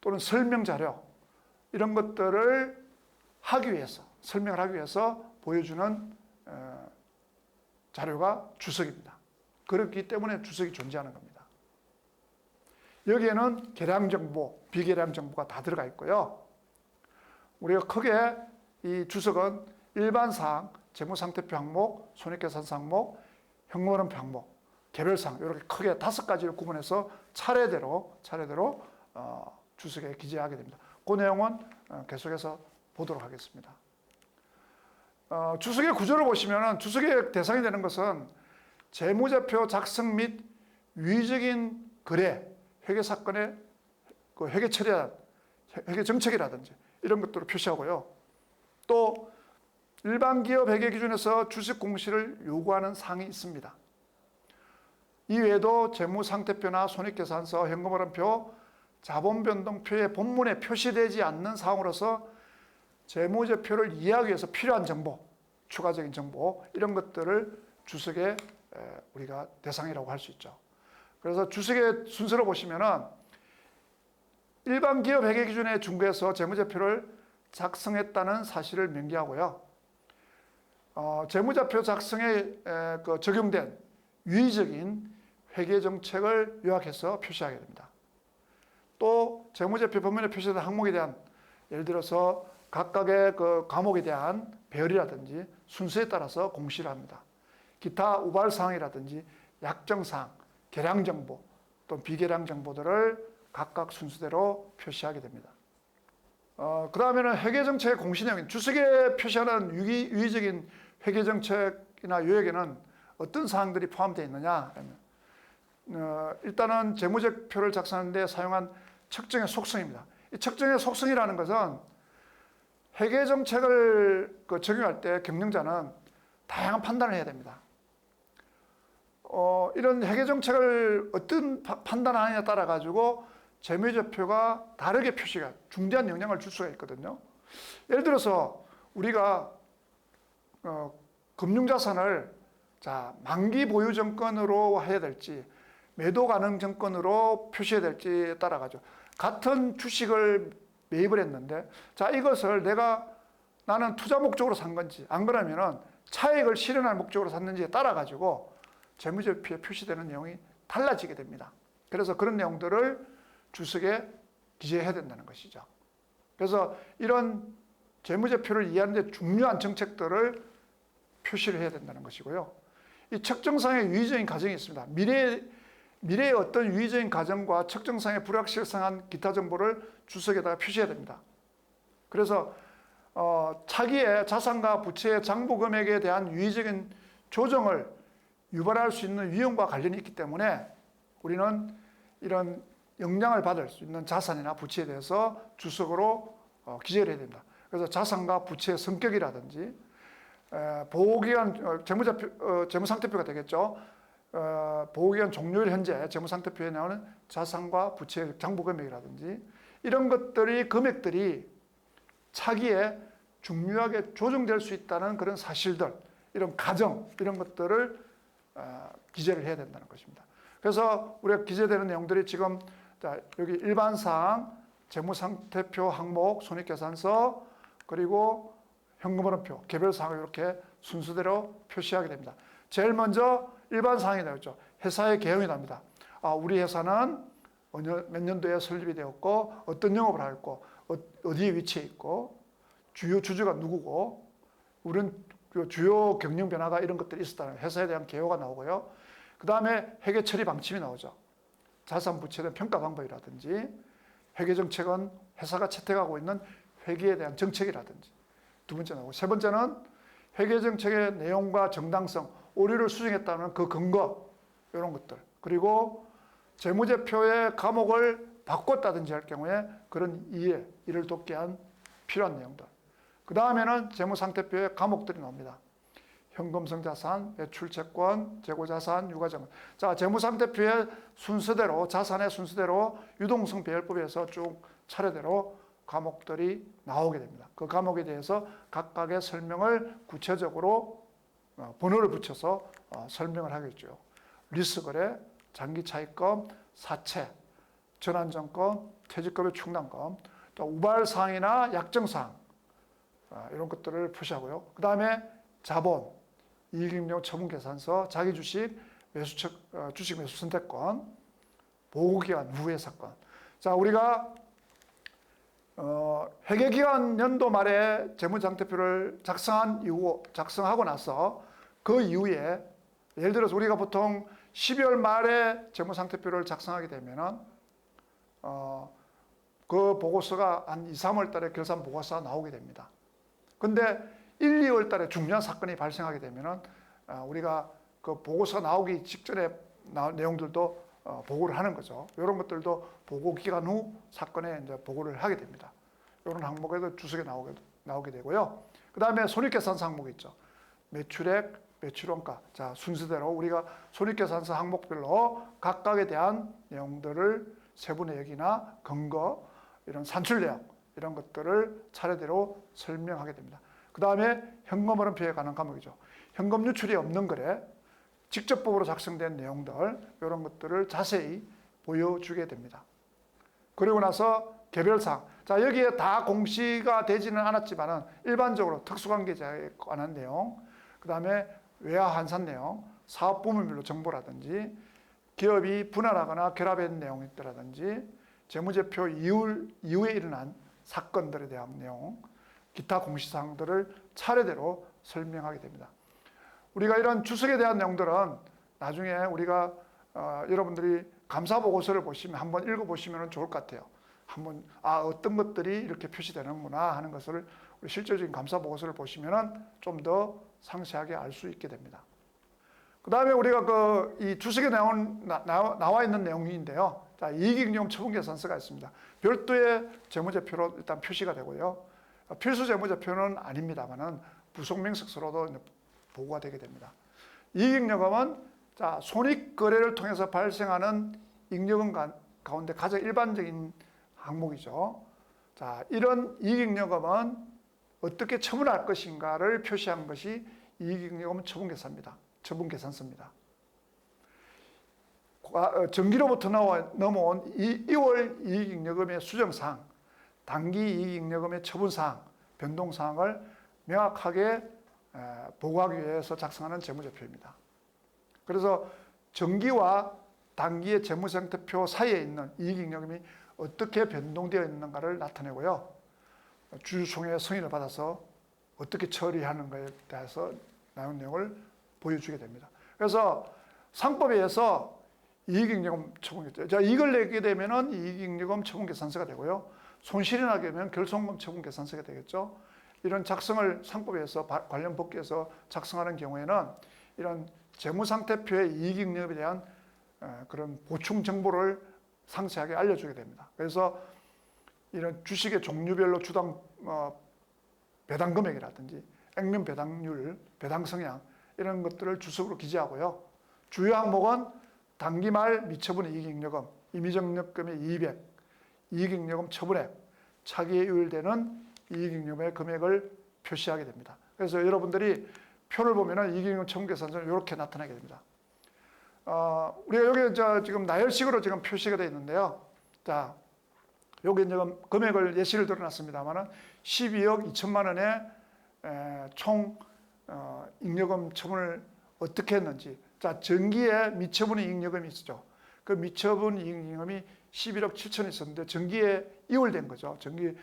또는 설명자료 이런 것들을 하기 위해서 설명을 하기 위해서 보여주는 자료가 주석입니다. 그렇기 때문에 주석이 존재하는 겁니다. 여기에는 계량정보, 비계량정보가 다 들어가 있고요. 우리가 크게 이 주석은 일반사항, 재무상태표 항목, 손익계산서 항목, 현금흐름표 항목, 개별사항 이렇게 크게 5가지를 구분해서 차례대로 주석에 기재하게 됩니다. 그 내용은 계속해서 보도록 하겠습니다. 주석의 구조를 보시면 주석의 대상이 되는 것은 재무제표 작성 및 위의적인 거래, 회계사건의 그 회계 처리란, 회계 정책이라든지 이런 것들을 표시하고요. 또 일반 기업 회계 기준에서 주식 공시를 요구하는 사항이 있습니다. 이외에도 재무상태표나 손익계산서, 현금흐름표, 자본변동표의 본문에 표시되지 않는 사항으로서 재무제표를 이해하기 위해서 필요한 정보, 추가적인 정보 이런 것들을 주석의 우리가 대상이라고 할 수 있죠. 그래서 주석의 순서를 보시면은 일반 기업 회계 기준에 준구해서 재무제표를 작성했다는 사실을 명기하고요. 재무제표 작성에 적용된 유의적인 회계 정책을 요약해서 표시하게 됩니다. 또 재무제표 본문에 표시된 항목에 대한 예를 들어서 각각의 그 과목에 대한 배열이라든지 순서에 따라서 공시를 합니다. 기타 우발사항이라든지 약정사항, 계량정보 또는 비계량 정보들을 각각 순서대로 표시하게 됩니다. 그 다음에는 회계정책의 공시 내용인 주석에 표시하는 유의적인 회계정책이나 요약에는 어떤 사항들이 포함되어 있느냐 하면 일단은 재무제표를 작성하는 데 사용한 측정의 속성입니다. 이 측정의 속성이라는 것은 회계정책을 적용할 때 경영자는 다양한 판단을 해야 됩니다. 이런 회계정책을 어떤 판단하느냐에 따라 가지고 재무제표가 다르게 표시가 중대한 영향을 줄 수가 있거든요. 예를 들어서 우리가 금융자산을 만기 보유 정권으로 해야 될지 매도 가능 정권으로 표시해야 될지에 따라 가지고 같은 주식을 매입을 했는데 이것을 나는 투자 목적으로 산 건지 안 그러면은 차익을 실현할 목적으로 샀는지에 따라 가지고 재무제표에 표시되는 내용이 달라지게 됩니다. 그래서 그런 내용들을 주석에 기재해야 된다는 것이죠. 그래서 이런 재무제표를 이해하는 데 중요한 정책들을 표시를 해야 된다는 것이고요. 이 측정상의 유의적인 과정이 있습니다. 미래의 어떤 유의적인 과정과 측정상의 불확실성한 기타 정보를 주석에다가 표시해야 됩니다. 그래서 차기의 자산과 부채의 장부 금액에 대한 유의적인 조정을 유발할 수 있는 위험과 관련이 있기 때문에 우리는 이런 영향을 받을 수 있는 자산이나 부채에 대해서 주석으로 기재를 해야 됩니다. 그래서 자산과 부채의 성격이라든지 보호기간 재무상태표가 되겠죠. 보호기간 종료일 현재 재무상태표에 나오는 자산과 부채의 장부금액이라든지 이런 금액들이 차기에 중요하게 조정될 수 있다는 그런 사실들, 이런 가정, 이런 것들을 기재를 해야 된다는 것입니다. 그래서 우리가 기재되는 내용들이 지금 여기 일반사항, 재무상태표 항목, 손익계산서, 그리고 현금흐름표, 개별사항을 이렇게 순서대로 표시하게 됩니다. 제일 먼저 일반사항이 나오죠. 회사의 개형이 납니다. 우리 회사는 몇 년도에 설립이 되었고 어떤 영업을 하였고 어디에 위치해 있고 주요 주주가 누구고 우리는 주요 경영 변화가 이런 것들이 있었다는 회사에 대한 개요가 나오고요. 그 다음에 회계 처리 방침이 나오죠. 자산 부채에 대한 평가 방법이라든지 회계 정책은 회사가 채택하고 있는 회계에 대한 정책이라든지 두 번째 나오고 세 번째는 회계 정책의 내용과 정당성, 오류를 수정했다는 그 근거 이런 것들 그리고 재무제표의 과목을 바꿨다든지 할 경우에 그런 이를 돕기 위한 필요한 내용들. 그 다음에는 재무상태표의 과목들이 나옵니다. 현금성 자산, 매출채권, 재고자산, 유가자산. 재무상태표의 순서대로 자산의 순서대로 유동성 배열법에서 쭉 차례대로 과목들이 나오게 됩니다. 그 과목에 대해서 각각의 설명을 구체적으로 번호를 붙여서 설명을 하겠죠. 리스거래, 장기차익금, 사채, 전환정권, 퇴직급여 충당금, 또 우발사항이나 약정사항 이런 것들을 표시하고요. 그 다음에 자본, 이익잉여 처분계산서, 자기주식, 주식 매수 선택권, 보고기간 후의 사건. 우리가 회계기간 연도 말에 재무상태표를 작성하고 나서 그 이후에 예를 들어서 우리가 보통 12월 말에 재무상태표를 작성하게 되면은 그 보고서가 한 2, 3월 달에 결산 보고서가 나오게 됩니다. 근데 1, 2월 달에 중요한 사건이 발생하게 되면은 우리가 그 보고서가 나오기 직전에 내용들도 보고를 하는 거죠. 이런 것들도 보고 기간 후 사건에 이제 보고를 하게 됩니다. 이런 항목에도 주석에 나오게 되고요. 그 다음에 손익계산서 항목이 있죠. 매출액, 매출원가. 순서대로 우리가 손익계산서 항목별로 각각에 대한 내용들을 세부 내역이나 근거, 이런 산출 내역, 이런 것들을 차례대로 설명하게 됩니다. 그 다음에 현금흐름표에 관한 과목이죠. 현금 유출이 없는 거래, 직접법으로 작성된 내용들, 이런 것들을 자세히 보여주게 됩니다. 그리고 나서 개별사항. 여기에 다 공시가 되지는 않았지만은 일반적으로 특수관계자에 관한 내용, 그 다음에 외화 환산 내용, 사업 부문별로 정보라든지, 기업이 분할하거나 결합한 내용이 있더라든지, 재무제표 이후에 일어난 사건들에 대한 내용, 기타 공시사항들을 차례대로 설명하게 됩니다. 우리가 이런 주석에 대한 내용들은 나중에 우리가 여러분들이 감사보고서를 보시면 한번 읽어보시면 좋을 것 같아요. 한번 어떤 것들이 이렇게 표시되는구나 하는 것을 우리 실질적인 감사보고서를 보시면 좀 더 상세하게 알 수 있게 됩니다. 그 다음에 우리가 이 주석에 나와 있는 내용인데요. 자, 이익잉여 처분계산서가 있습니다. 별도의 재무제표로 일단 표시가 되고요. 필수 재무제표는 아닙니다만은 부속명색서로도 보고가 되게 됩니다. 이익잉여금은 자, 손익거래를 통해서 발생하는 잉여금 가운데 가장 일반적인 항목이죠. 자, 이런 이익잉여금은 어떻게 처분할 것인가를 표시한 것이 이익잉여금 처분계산서입니다. 정기로부터 넘어온 2월 이익잉여금의 수정사항, 단기 이익잉여금의 처분사항, 변동사항을 명확하게 보고하기 위해서 작성하는 재무제표입니다. 그래서 정기와 단기의 재무상태표 사이에 있는 이익잉여금이 어떻게 변동되어 있는가를 나타내고요. 주주총회의 승인을 받아서 어떻게 처리하는 것에 대해서 나온 내용을 보여주게 됩니다. 그래서 상법에 의해서 이익잉여금 처분계산서, 자, 이익을 내게 되면은 이익잉여금 처분계산서가 되고요. 손실이 나게 되면 결손금 처분계산서가 되겠죠. 이런 작성을 상법에 의해서 관련 법규에서 작성하는 경우에는 이런 재무상태표의 이익잉여금에 대한 그런 보충 정보를 상세하게 알려주게 됩니다. 그래서 이런 주식의 종류별로 주당 배당 금액이라든지 액면 배당률, 배당 성향 이런 것들을 주석으로 기재하고요. 주요 항목은 단기 말 미처분 이익잉여금, 임의적력금의 200, 이익잉여금 처분액, 차기에 유일되는 이익잉여금의 금액을 표시하게 됩니다. 그래서 여러분들이 표를 보면은 이익잉여금 처분계산서는 이렇게 나타나게 됩니다. 우리가 여기 지금 나열식으로 지금 표시가 되어 있는데요. 자, 여기 지금 금액을 예시를 들어놨습니다만은 12억 2천만 원의 총 잉여금 처분을 어떻게 했는지. 자, 전기에 미처분 이익잉여금이 있었죠. 그 미처분 이익잉여금이 11억 7천이 있었는데 전기에 이월된 거죠. 전기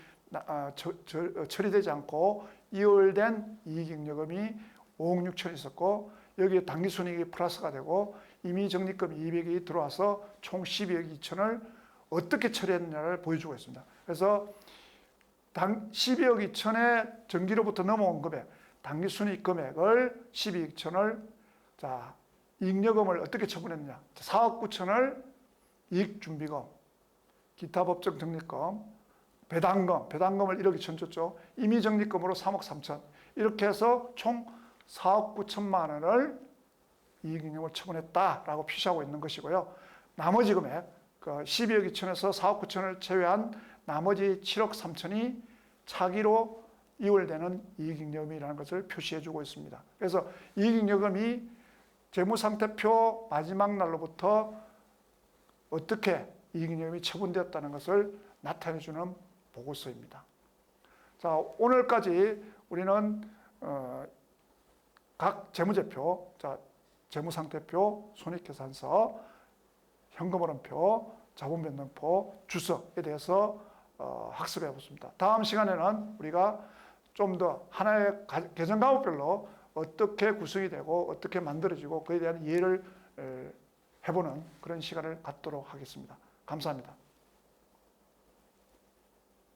처리되지 않고 이월된 이익잉여금이 5억 6천이 있었고 여기에 당기순이익이 플러스가 되고 임의적립금 200이 들어와서 총 12억 2천을 어떻게 처리했느냐를 보여주고 있습니다. 그래서 12억 2천의 전기로부터 넘어온 금액, 당기순이익 금액을 12억 2천을 자, 이익여금을 어떻게 처분했느냐. 4억 9천을 이익준비금, 기타 법정 적립금, 배당금을 1억 2천 줬죠. 임의적립금으로 3억 3천. 이렇게 해서 총 4억 9천만 원을 이익잉여금을 처분했다라고 표시하고 있는 것이고요. 나머지 금액, 12억 2천에서 4억 9천을 제외한 나머지 7억 3천이 차기로 이월되는 이익잉여금이라는 것을 표시해주고 있습니다. 그래서 이익잉여금이 재무상태표 마지막 날로부터 어떻게 이익잉여금이 처분되었다는 것을 나타내주는 보고서입니다. 자, 오늘까지 우리는 각 재무제표, 자, 재무상태표, 손익계산서, 현금흐름표, 자본변동표, 주석에 대해서 학습해 보습니다. 다음 시간에는 우리가 좀 더 하나의 계정과목별로 어떻게 구성이 되고 어떻게 만들어지고 그에 대한 이해를 해보는 그런 시간을 갖도록 하겠습니다. 감사합니다.